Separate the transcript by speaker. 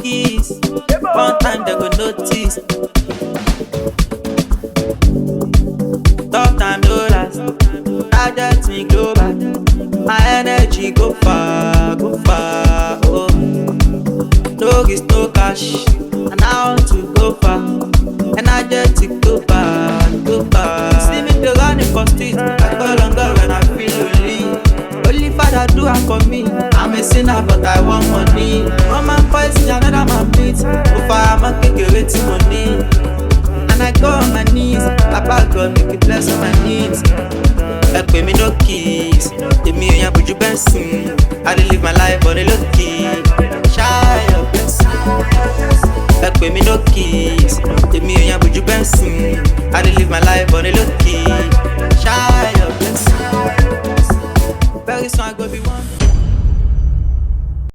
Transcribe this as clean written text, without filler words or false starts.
Speaker 1: Okiss. One time they go notice. Tough time no last. Target me global. My energy go far, oh. No risk, no cash, and I want to go far. Energetic, go far. See me dey running for street, I call on God when I feel lonely. Only Father do it for me. I'm a sinner, but I want money. One man poison, another man beat. Go far, I'm a kékeré tí money. And I go on my knees, Papa God make it bless all my needs. Help me no kiss, give me a buju bensin. I dey live my life on a low key, shy of blessing. Help me no kiss, give me a buju bensin. I dey live my life on a low key.